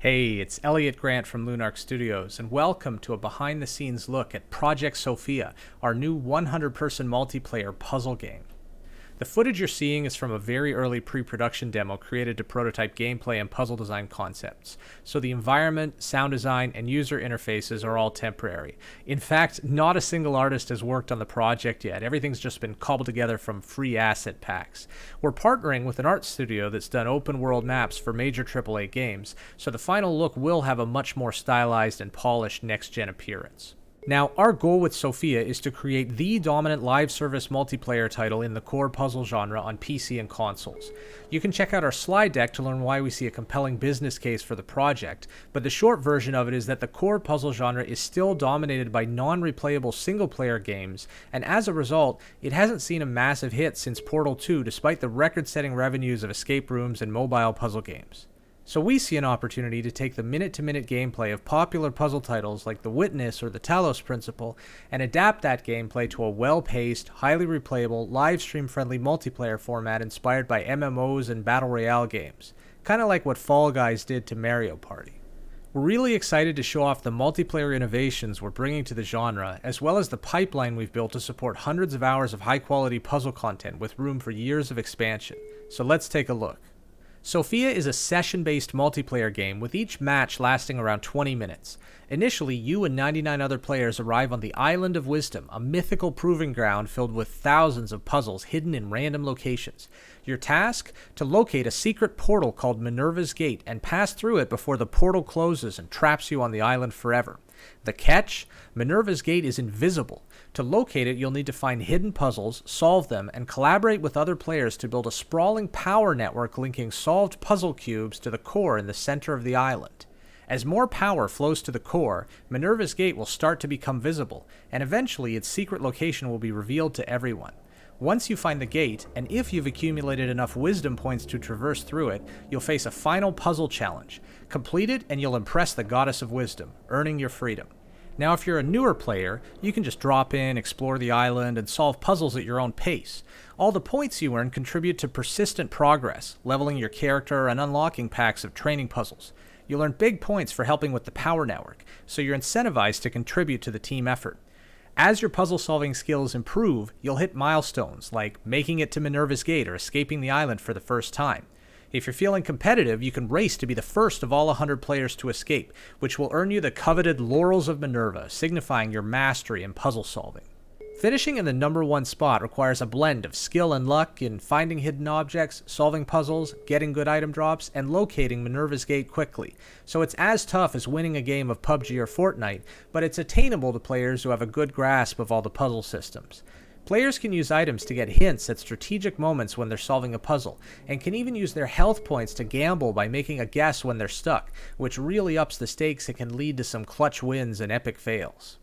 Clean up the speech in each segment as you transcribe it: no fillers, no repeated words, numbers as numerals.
Hey, it's elyot.grant from Lunark Studios, and welcome to a behind-the-scenes look at Project Sophia, our new 100-person multiplayer puzzle game. The footage you're seeing is from a very early pre-production demo created to prototype gameplay and puzzle design concepts, so the environment, sound design, and user interfaces are all temporary. In fact, not a single artist has worked on the project yet. Everything's just been cobbled together from free asset packs. We're partnering with an art studio that's done open-world maps for major AAA games, so the final look will have a much more stylized and polished next-gen appearance. Now, our goal with Sophia is to create the dominant live service multiplayer title in the core puzzle genre on PC and consoles. You can check out our slide deck to learn why we see a compelling business case for the project, but the short version of it is that the core puzzle genre is still dominated by non-replayable single-player games, and as a result, it hasn't seen a massive hit since Portal 2 despite the record-setting revenues of escape rooms and mobile puzzle games. So we see an opportunity to take the minute-to-minute gameplay of popular puzzle titles like The Witness or The Talos Principle and adapt that gameplay to a well-paced, highly replayable, live-stream-friendly multiplayer format inspired by MMOs and Battle Royale games, kind of like what Fall Guys did to Mario Party. We're really excited to show off the multiplayer innovations we're bringing to the genre, as well as the pipeline we've built to support hundreds of hours of high-quality puzzle content with room for years of expansion. So let's take a look. Sophia is a session-based multiplayer game with each match lasting around 20 minutes. Initially, you and 99 other players arrive on the Island of Wisdom, a mythical proving ground filled with thousands of puzzles hidden in random locations. Your task? To locate a secret portal called Minerva's Gate and pass through it before the portal closes and traps you on the island forever. The catch? Minerva's Gate is invisible. To locate it, you'll need to find hidden puzzles, solve them, and collaborate with other players to build a sprawling power network linking solved puzzle cubes to the core in the center of the island. As more power flows to the core, Minerva's Gate will start to become visible, and eventually its secret location will be revealed to everyone. Once you find the gate, and if you've accumulated enough wisdom points to traverse through it, you'll face a final puzzle challenge. Complete it, and you'll impress the Goddess of Wisdom, earning your freedom. Now, if you're a newer player, you can just drop in, explore the island, and solve puzzles at your own pace. All the points you earn contribute to persistent progress, leveling your character and unlocking packs of training puzzles. You'll earn big points for helping with the power network, so you're incentivized to contribute to the team effort. As your puzzle-solving skills improve, you'll hit milestones, like making it to Minerva's Gate or escaping the island for the first time. If you're feeling competitive, you can race to be the first of all 100 players to escape, which will earn you the coveted Laurels of Minerva, signifying your mastery in puzzle solving. Finishing in the number one spot requires a blend of skill and luck in finding hidden objects, solving puzzles, getting good item drops, and locating Minerva's Gate quickly. So it's as tough as winning a game of PUBG or Fortnite, but it's attainable to players who have a good grasp of all the puzzle systems. Players can use items to get hints at strategic moments when they're solving a puzzle, and can even use their health points to gamble by making a guess when they're stuck, which really ups the stakes and can lead to some clutch wins and epic fails.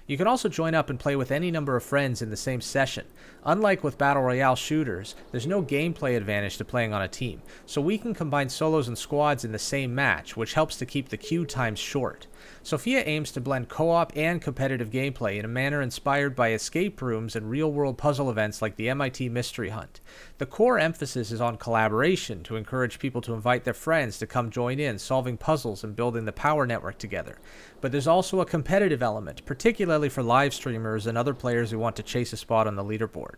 You can also join up and play with any number of friends in the same session. Unlike with Battle Royale shooters, there's no gameplay advantage to playing on a team, so we can combine solos and squads in the same match, which helps to keep the queue times short. Sophia aims to blend co-op and competitive gameplay in a manner inspired by escape rooms and real-world puzzle events like the MIT Mystery Hunt. The core emphasis is on collaboration to encourage people to invite their friends to come join in, solving puzzles and building the power network together. But there's also a competitive element, particularly for live streamers and other players who want to chase a spot on the leaderboard.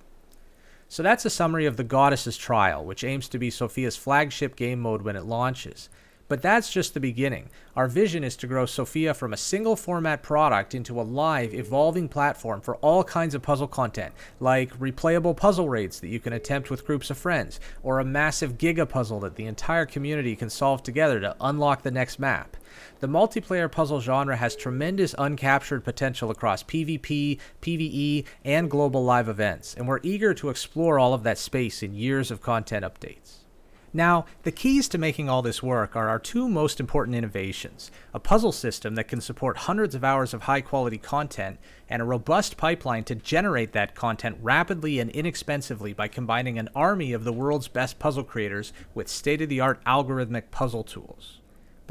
So that's a summary of the Goddess's Trial, which aims to be Sophia's flagship game mode when it launches. But that's just the beginning. Our vision is to grow Sophia from a single format product into a live, evolving platform for all kinds of puzzle content, like replayable puzzle raids that you can attempt with groups of friends, or a massive giga puzzle that the entire community can solve together to unlock the next map. The multiplayer puzzle genre has tremendous uncaptured potential across PvP, PvE, and global live events, and we're eager to explore all of that space in years of content updates. Now, the keys to making all this work are our two most important innovations: a puzzle system that can support hundreds of hours of high-quality content, and a robust pipeline to generate that content rapidly and inexpensively by combining an army of the world's best puzzle creators with state-of-the-art algorithmic puzzle tools.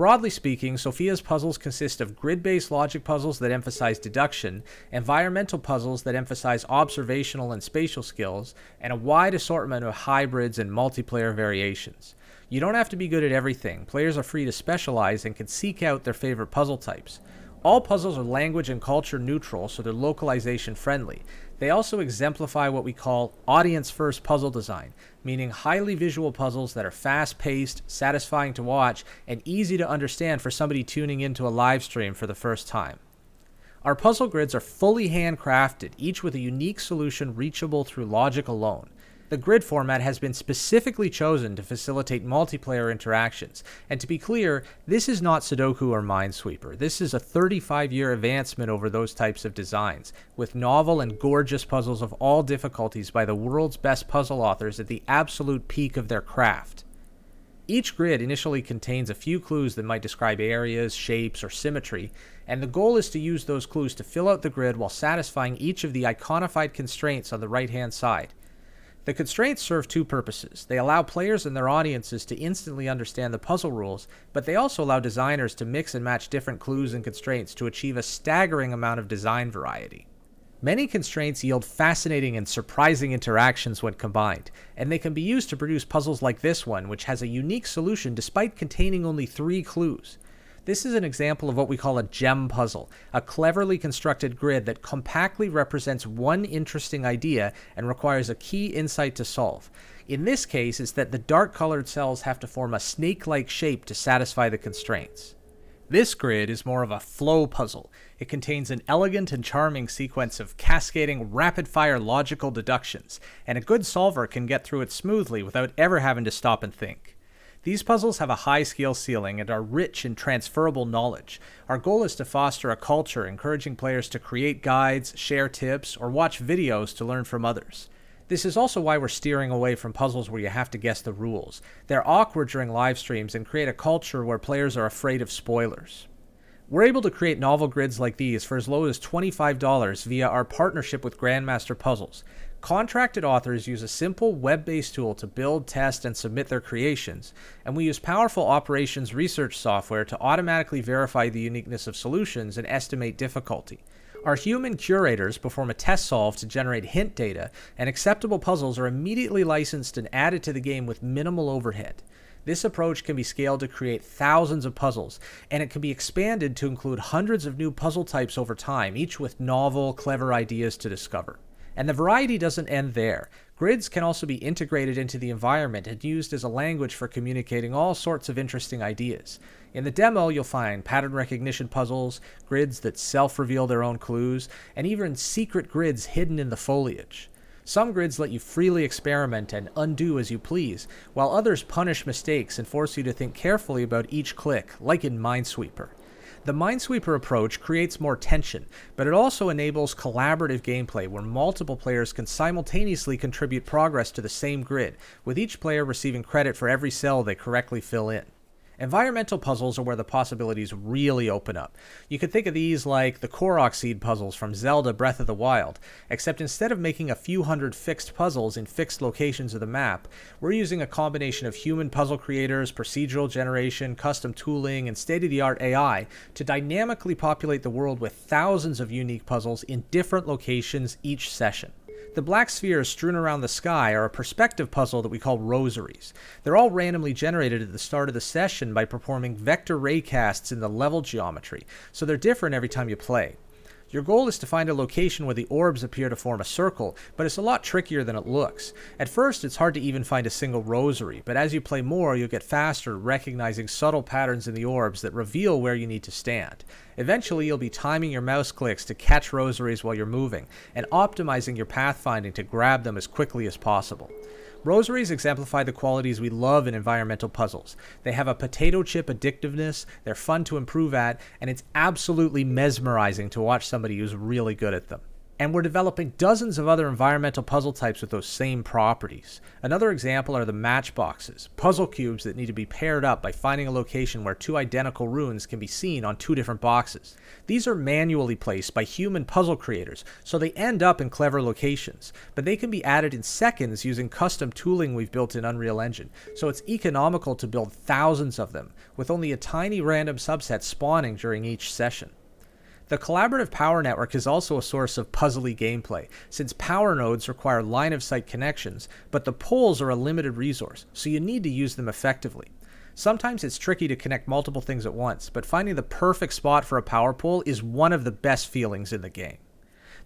Broadly speaking, Sophia's puzzles consist of grid-based logic puzzles that emphasize deduction, environmental puzzles that emphasize observational and spatial skills, and a wide assortment of hybrids and multiplayer variations. You don't have to be good at everything. Players are free to specialize and can seek out their favorite puzzle types. All puzzles are language and culture neutral, so they're localization friendly. They also exemplify what we call audience-first puzzle design, meaning highly visual puzzles that are fast-paced, satisfying to watch, and easy to understand for somebody tuning into a live stream for the first time. Our puzzle grids are fully handcrafted, each with a unique solution reachable through logic alone. The grid format has been specifically chosen to facilitate multiplayer interactions, and to be clear, this is not Sudoku or Minesweeper. This is a 35-year advancement over those types of designs, with novel and gorgeous puzzles of all difficulties by the world's best puzzle authors at the absolute peak of their craft. Each grid initially contains a few clues that might describe areas, shapes, or symmetry, and the goal is to use those clues to fill out the grid while satisfying each of the iconified constraints on the right-hand side. The constraints serve two purposes. They allow players and their audiences to instantly understand the puzzle rules, but they also allow designers to mix and match different clues and constraints to achieve a staggering amount of design variety. Many constraints yield fascinating and surprising interactions when combined, and they can be used to produce puzzles like this one, which has a unique solution despite containing only 3 clues. This is an example of what we call a gem puzzle, a cleverly constructed grid that compactly represents one interesting idea and requires a key insight to solve. In this case, it's that the dark-colored cells have to form a snake-like shape to satisfy the constraints. This grid is more of a flow puzzle. It contains an elegant and charming sequence of cascading, rapid-fire logical deductions, and a good solver can get through it smoothly without ever having to stop and think. These puzzles have a high skill ceiling and are rich in transferable knowledge. Our goal is to foster a culture encouraging players to create guides, share tips, or watch videos to learn from others. This is also why we're steering away from puzzles where you have to guess the rules. They're awkward during live streams and create a culture where players are afraid of spoilers. We're able to create novel grids like these for as low as $25 via our partnership with Grandmaster Puzzles. Contracted authors use a simple web-based tool to build, test, and submit their creations, and we use powerful operations research software to automatically verify the uniqueness of solutions and estimate difficulty. Our human curators perform a test solve to generate hint data, and acceptable puzzles are immediately licensed and added to the game with minimal overhead. This approach can be scaled to create thousands of puzzles, and it can be expanded to include hundreds of new puzzle types over time, each with novel, clever ideas to discover. And the variety doesn't end there. Grids can also be integrated into the environment and used as a language for communicating all sorts of interesting ideas. In the demo, you'll find pattern recognition puzzles, grids that self-reveal their own clues, and even secret grids hidden in the foliage. Some grids let you freely experiment and undo as you please, while others punish mistakes and force you to think carefully about each click, like in Minesweeper. The Minesweeper approach creates more tension, but it also enables collaborative gameplay where multiple players can simultaneously contribute progress to the same grid, with each player receiving credit for every cell they correctly fill in. Environmental puzzles are where the possibilities really open up. You could think of these like the Korok seed puzzles from Zelda Breath of the Wild, except instead of making a few hundred fixed puzzles in fixed locations of the map, we're using a combination of human puzzle creators, procedural generation, custom tooling, and state-of-the-art AI to dynamically populate the world with thousands of unique puzzles in different locations each session. The black spheres strewn around the sky are a perspective puzzle that we call rosaries. They're all randomly generated at the start of the session by performing vector raycasts in the level geometry, so they're different every time you play. Your goal is to find a location where the orbs appear to form a circle, but it's a lot trickier than it looks. At first, it's hard to even find a single rosary, but as you play more, you'll get faster at recognizing subtle patterns in the orbs that reveal where you need to stand. Eventually, you'll be timing your mouse clicks to catch rosaries while you're moving, and optimizing your pathfinding to grab them as quickly as possible. Rosaries exemplify the qualities we love in environmental puzzles. They have a potato chip addictiveness, they're fun to improve at, and it's absolutely mesmerizing to watch somebody who's really good at them. And we're developing dozens of other environmental puzzle types with those same properties. Another example are the matchboxes, puzzle cubes that need to be paired up by finding a location where two identical runes can be seen on two different boxes. These are manually placed by human puzzle creators, so they end up in clever locations, but they can be added in seconds using custom tooling we've built in Unreal Engine, so it's economical to build thousands of them, with only a tiny random subset spawning during each session. The collaborative power network is also a source of puzzly gameplay, since power nodes require line-of-sight connections, but the poles are a limited resource, so you need to use them effectively. Sometimes it's tricky to connect multiple things at once, but finding the perfect spot for a power pole is one of the best feelings in the game.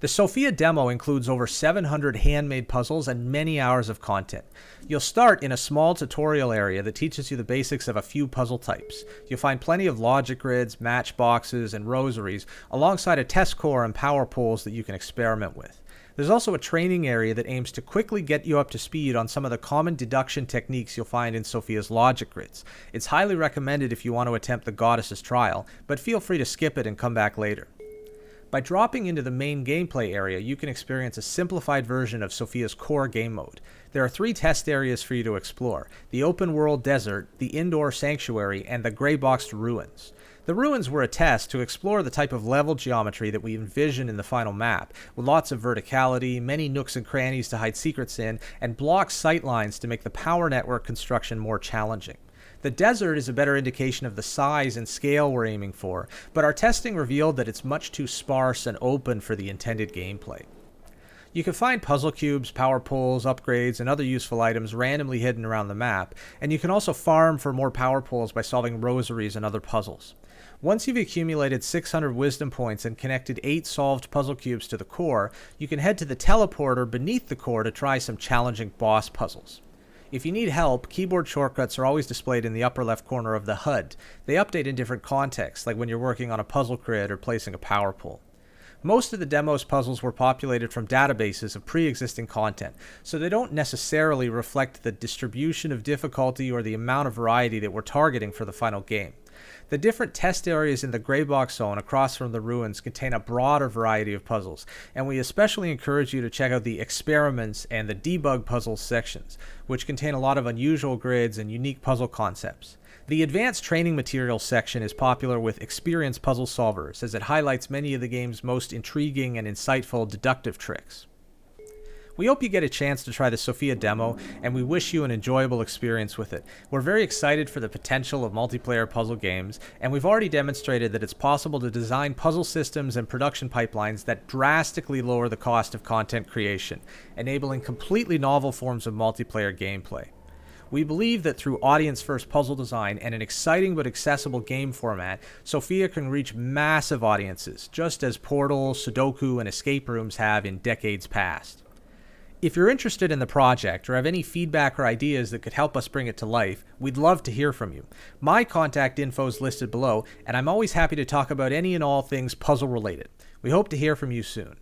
The Sophia demo includes over 700 handmade puzzles and many hours of content. You'll start in a small tutorial area that teaches you the basics of a few puzzle types. You'll find plenty of logic grids, matchboxes, and rosaries, alongside a test core and power poles that you can experiment with. There's also a training area that aims to quickly get you up to speed on some of the common deduction techniques you'll find in Sophia's logic grids. It's highly recommended if you want to attempt the Goddess's Trial, but feel free to skip it and come back later. By dropping into the main gameplay area, you can experience a simplified version of Sophia's core game mode. There are 3 test areas for you to explore: the open world desert, the indoor sanctuary, and the gray boxed ruins. The ruins were a test to explore the type of level geometry that we envision in the final map, with lots of verticality, many nooks and crannies to hide secrets in, and block sightlines to make the power network construction more challenging. The desert is a better indication of the size and scale we're aiming for, but our testing revealed that it's much too sparse and open for the intended gameplay. You can find puzzle cubes, power poles, upgrades, and other useful items randomly hidden around the map, and you can also farm for more power poles by solving rosaries and other puzzles. Once you've accumulated 600 wisdom points and connected 8 solved puzzle cubes to the core, you can head to the teleporter beneath the core to try some challenging boss puzzles. If you need help, keyboard shortcuts are always displayed in the upper left corner of the HUD. They update in different contexts, like when you're working on a puzzle grid or placing a power pole. Most of the demo's puzzles were populated from databases of pre-existing content, so they don't necessarily reflect the distribution of difficulty or the amount of variety that we're targeting for the final game. The different test areas in the gray box zone across from the ruins contain a broader variety of puzzles, and we especially encourage you to check out the experiments and the debug puzzles sections, which contain a lot of unusual grids and unique puzzle concepts. The advanced training materials section is popular with experienced puzzle solvers, as it highlights many of the game's most intriguing and insightful deductive tricks. We hope you get a chance to try the Sophia demo, and we wish you an enjoyable experience with it. We're very excited for the potential of multiplayer puzzle games, and we've already demonstrated that it's possible to design puzzle systems and production pipelines that drastically lower the cost of content creation, enabling completely novel forms of multiplayer gameplay. We believe that through audience-first puzzle design and an exciting but accessible game format, Sophia can reach massive audiences, just as Portal, Sudoku, and escape rooms have in decades past. If you're interested in the project or have any feedback or ideas that could help us bring it to life, we'd love to hear from you. My contact info is listed below, and I'm always happy to talk about any and all things puzzle related. We hope to hear from you soon.